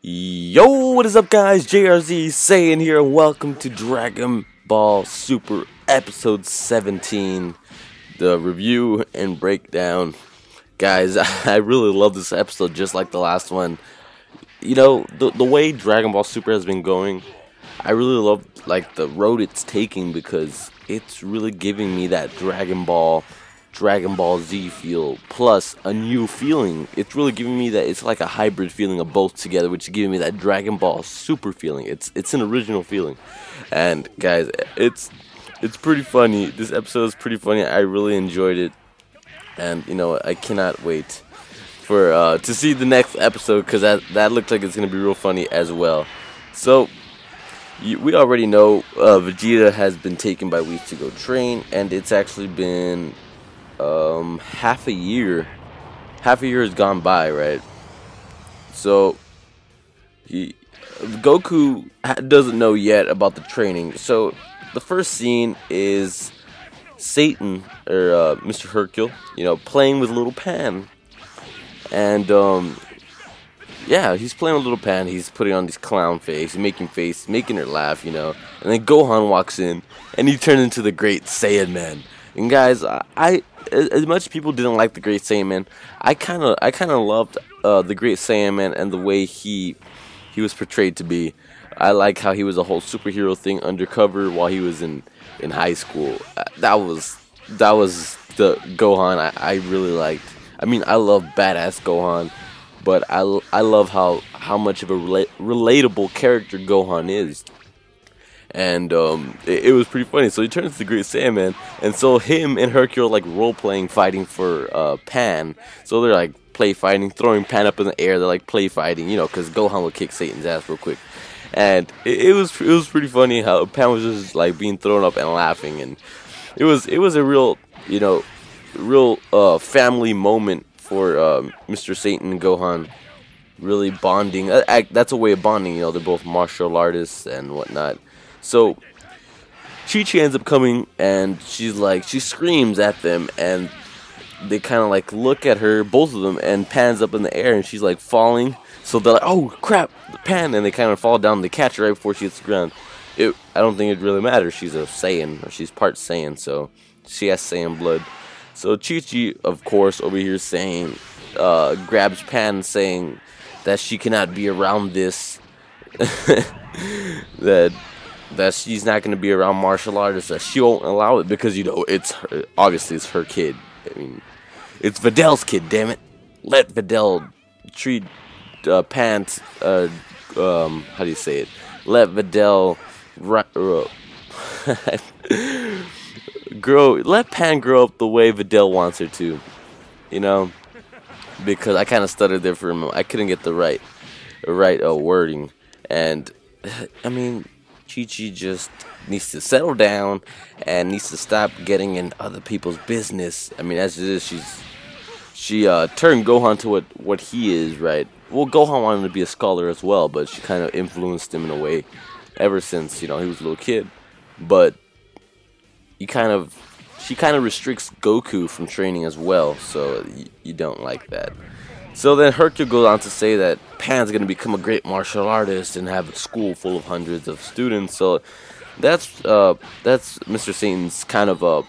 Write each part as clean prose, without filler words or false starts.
Yo, what is up, guys? JrzSaiyan here, and welcome to Dragon Ball Super Episode 17, the review and breakdown. Guys, I really love this episode, just like the last one. You know, the way Dragon Ball Super has been going, I really love the road it's taking, because it's really giving me that Dragon Ball Z feel plus a new feeling. It's really giving me that. It's like a hybrid feeling of both together, which is giving me that Dragon Ball Super feeling. It's an original feeling, and guys, it's pretty funny. This episode is pretty funny. I really enjoyed it, and you know, I cannot wait for to see the next episode, because that looks like it's gonna be real funny as well. So we already know Vegeta has been taken by Whis to go train, and it's actually been half a year has gone by, right? So Goku doesn't know yet about the training. So the first scene is Satan, or Mr. Hercule, you know, playing with little Pan, and yeah, he's playing with little Pan. He's putting on this clown face, making her laugh, you know. And then Gohan walks in, and he turns into the Great Saiyan Man. And guys, as much as people didn't like the Great Saiyan Man, I kind of loved the Great Saiyan Man and the way he was portrayed to be. I like how he was a whole superhero thing undercover while he was in high school. That was the Gohan I really liked. I mean, I love badass Gohan, but I love how much of a relatable character Gohan is. And it was pretty funny. So he turns to the Great Saiyan Man, and so him and Hercule like role-playing, fighting for Pan. So they're like play fighting, throwing Pan up in the air. They're like play fighting, you know, because Gohan would kick Satan's ass real quick. And it was pretty funny how Pan was just like being thrown up and laughing, and it was a real, you know, family moment for Mr. Satan and Gohan. Really bonding. That's a way of bonding, you know. They're both martial artists and whatnot. So Chi-Chi ends up coming, and she screams at them, and they kind of like look at her, both of them, and Pan's up in the air, and she's like falling. So they're like, "Oh crap, Pan!" And they kind of fall down. They catch her right before she hits the ground. I don't think it really matters. She's a Saiyan, or she's part Saiyan, so she has Saiyan blood. So Chi-Chi, of course, over here saying, grabs Pan, saying that she cannot be around this. that she's not going to be around martial artists, that she won't allow it, because, you know, obviously it's her kid. I mean, it's Videl's kid, damn it. Let Videl treat Pan, how do you say it? Let Videl let Pan grow up the way Videl wants her to, you know, because I kind of stuttered there for a moment. I couldn't get the right wording, and I mean, Chi-Chi just needs to settle down and needs to stop getting in other people's business. I mean, as it is, she turned Gohan to what he is, right? Well, Gohan wanted to be a scholar as well, but she kind of influenced him in a way ever since, you know, he was a little kid. But she kind of restricts Goku from training as well, so you don't like that. So then Hercule goes on to say that Pan's going to become a great martial artist and have a school full of hundreds of students. So that's Mr. Satan's kind of a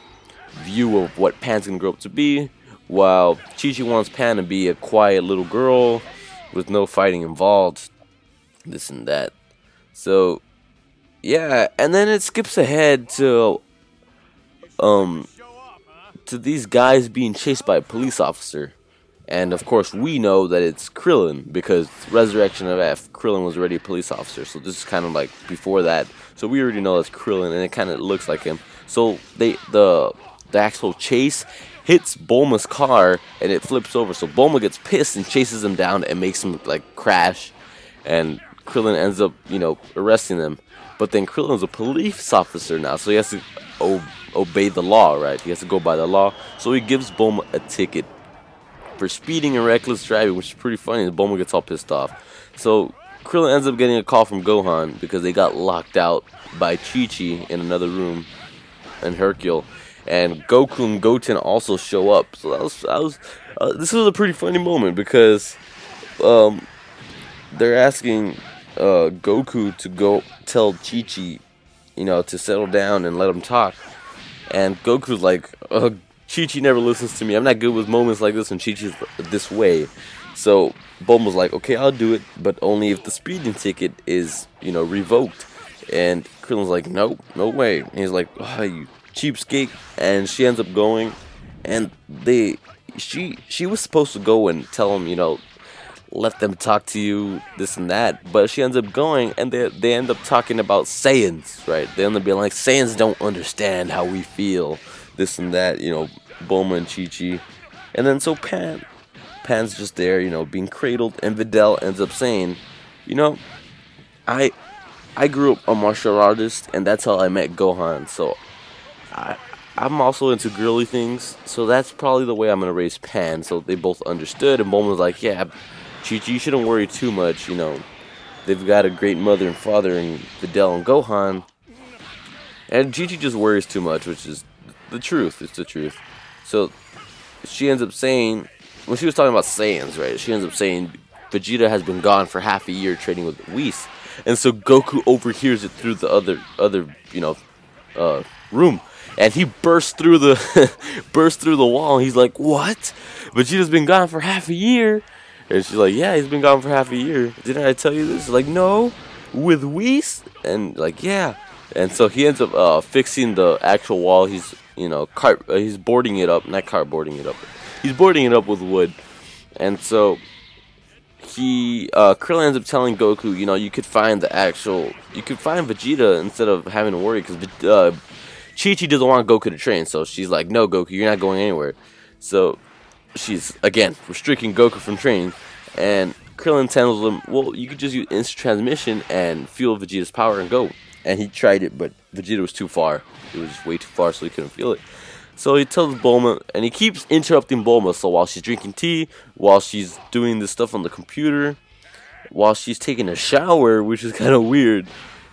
view of what Pan's going to grow up to be, while Chi-Chi wants Pan to be a quiet little girl with no fighting involved, this and that. So yeah, and then it skips ahead to these guys being chased by a police officer. And of course, we know that it's Krillin, because Resurrection of F, Krillin was already a police officer. So this is kind of like before that. So we already know that's Krillin, and it kind of looks like him. So the actual chase hits Bulma's car, and it flips over. So Bulma gets pissed and chases him down and makes him like crash. And Krillin ends up, you know, arresting them. But then Krillin's a police officer now, so he has to obey the law, right? He has to go by the law. So he gives Bulma a ticket for speeding and reckless driving, which is pretty funny. And Bulma gets all pissed off. So Krillin ends up getting a call from Gohan, because they got locked out by Chi-Chi in another room, and Hercule. And Goku and Goten also show up. So this was a pretty funny moment, because they're asking Goku to go tell Chi-Chi, to settle down and let him talk. And Goku's like, Chi-Chi never listens to me. I'm not good with moments like this when Chi-Chi's this way. So Bulma's like, okay, I'll do it, but only if the speeding ticket is, revoked. And Krillin's like, no way. And he's like, oh, you cheapskate. And she ends up going, and she was supposed to go and tell him, let them talk to you, this and that. But she ends up going, and they end up talking about Saiyans, right? They end up being like, Saiyans don't understand how we feel, this and that, Bulma and Chi-Chi. And then so Pan's just there, being cradled, and Videl ends up saying, I grew up a martial artist, and that's how I met Gohan, so I'm also into girly things, so that's probably the way I'm going to raise Pan. So they both understood, and Bulma's like, yeah, Chi-Chi, you shouldn't worry too much, they've got a great mother and father in Videl and Gohan. And Chi-Chi just worries too much, which is the truth, it's the truth. So she ends up saying, when she was talking about Saiyans, right, she ends up saying Vegeta has been gone for half a year training with Whis. And so Goku overhears it through the other room, and he bursts through the wall. And he's like, "What? Vegeta's been gone for half a year?" And she's like, "Yeah, he's been gone for half a year. Didn't I tell you this?" He's like, "No, with Whis." And like, "Yeah." And so he ends up fixing the actual wall. He's he's boarding it up, not cardboarding it up. He's boarding it up with wood, and so. Krillin ends up telling Goku, you could find Vegeta instead of having to worry, because Chi-Chi doesn't want Goku to train, so she's like, no, Goku, you're not going anywhere. So she's, again, restricting Goku from training, and Krillin tells him, well, you could just use instant transmission and fuel Vegeta's power and go. And he tried it, but Vegeta was too far. It was just way too far, so he couldn't feel it. So he tells Bulma, and he keeps interrupting Bulma. So while she's drinking tea, while she's doing this stuff on the computer, while she's taking a shower, which is kind of weird.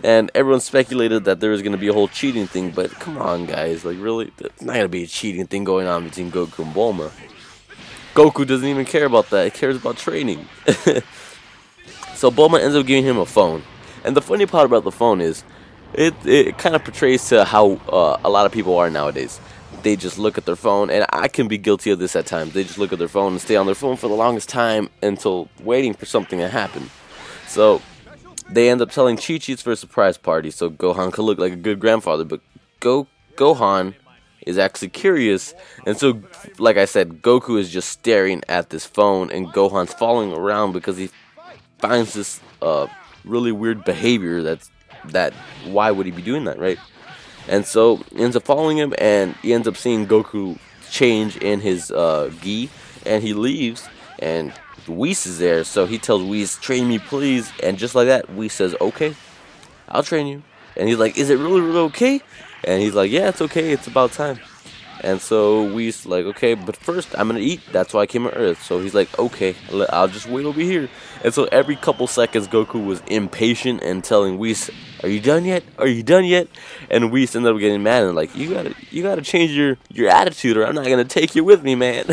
And everyone speculated that there was going to be a whole cheating thing, but come on, guys. Like, really? There's not going to be a cheating thing going on between Goku and Bulma. Goku doesn't even care about that. He cares about training. So Bulma ends up giving him a phone. And the funny part about the phone is, it kind of portrays to how a lot of people are nowadays. They just look at their phone, and I can be guilty of this at times. They just look at their phone and stay on their phone for the longest time until waiting for something to happen. So they end up telling Chi-Chi it's for a surprise party, so Gohan could look like a good grandfather. But Gohan is actually curious, and so, like I said, Goku is just staring at this phone, and Gohan's following around because he finds this really weird behavior. Why would he be doing that, right? And so he ends up following him, and he ends up seeing Goku change in his gi, and he leaves, and Whis is there, so he tells Whis, train me please, and just like that, Whis says, okay, I'll train you. And he's like, is it really, really okay? And he's like, yeah, it's okay, it's about time. And so Whis like, okay, but first I'm gonna eat, that's why I came to Earth. So he's like, okay, I'll just wait over here. And so every couple seconds Goku was impatient and telling Whis, are you done yet? Are you done yet? And Whis ended up getting mad and like, you gotta change your attitude, or I'm not gonna take you with me, man.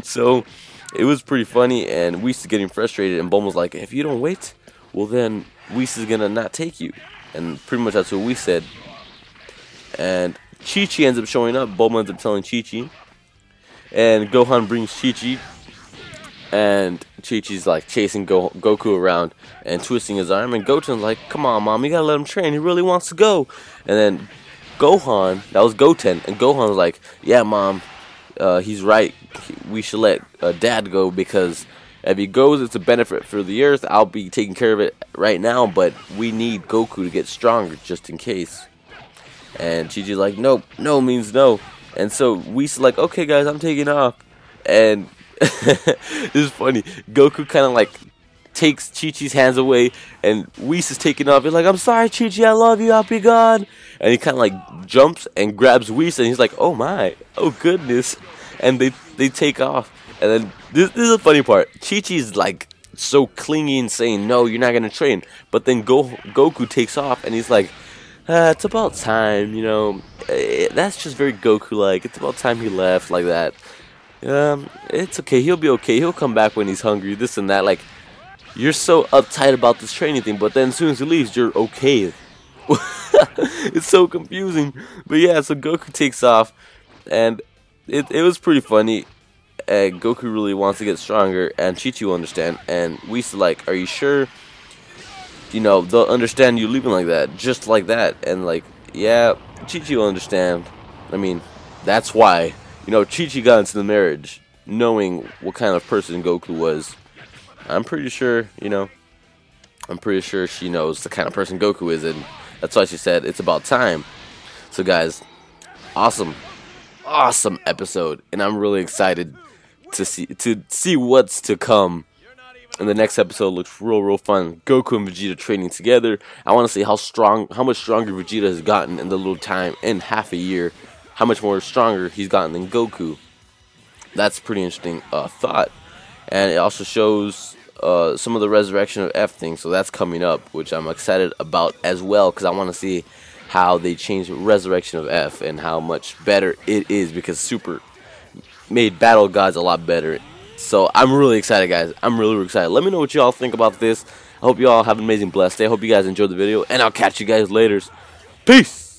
So it was pretty funny, and Whis is getting frustrated, and Bulma's like, if you don't wait, well then Whis is gonna not take you. And pretty much that's what Whis said. And Chi-Chi ends up showing up. Bulma ends up telling Chi-Chi, and Gohan brings Chi-Chi, and Chi-Chi's like chasing Goku around and twisting his arm, and Goten's like, come on, Mom, you gotta let him train, he really wants to go. And then Gohan, that was Goten, and Gohan's like, yeah, Mom, he's right, we should let Dad go, because if he goes, it's a benefit for the Earth. I'll be taking care of it right now, but we need Goku to get stronger just in case. And Chi-Chi's like, nope, no means no. And so Whis like, okay guys, I'm taking off. And this is funny. Goku kind of like takes Chi-Chi's hands away, and Whis is taking off. He's like, I'm sorry, Chi-Chi, I love you, I'll be gone. And he kind of like jumps and grabs Whis, and he's like, oh my, oh goodness. And they take off. And then this is the funny part. Chi-Chi's like so clingy and saying, no, you're not going to train. But then Goku takes off, and he's like, it's about time, that's just very Goku-like. It's about time he left like that. It's okay, he'll be okay. He'll come back when he's hungry, this and that. Like, you're so uptight about this training thing, but then as soon as he leaves, you're okay. It's so confusing. But yeah, so Goku takes off, and it was pretty funny. Goku really wants to get stronger, and Chi-Chi will understand. And Whis like, are you sure? You know, they'll understand you leaving like that, just like that. And like, yeah, Chi-Chi will understand. I mean, that's why, you know, Chi-Chi got into the marriage, knowing what kind of person Goku was. I'm pretty sure, you know, I'm pretty sure she knows the kind of person Goku is, and that's why she said it's about time. So guys, awesome episode, and I'm really excited to see what's to come. And the next episode looks real fun. Goku and Vegeta training together. I want to see how much stronger Vegeta has gotten in the little time in half a year. How much more stronger he's gotten than Goku. That's a pretty interesting thought. And it also shows some of the resurrection of F things, so that's coming up, which I'm excited about as well, because I want to see how they change resurrection of F and how much better it is, because Super made Battle Gods a lot better. So I'm really excited, guys. I'm really excited. Let me know what y'all think about this. I hope you all have an amazing blessed day. I hope you guys enjoyed the video, and I'll catch you guys later. Peace!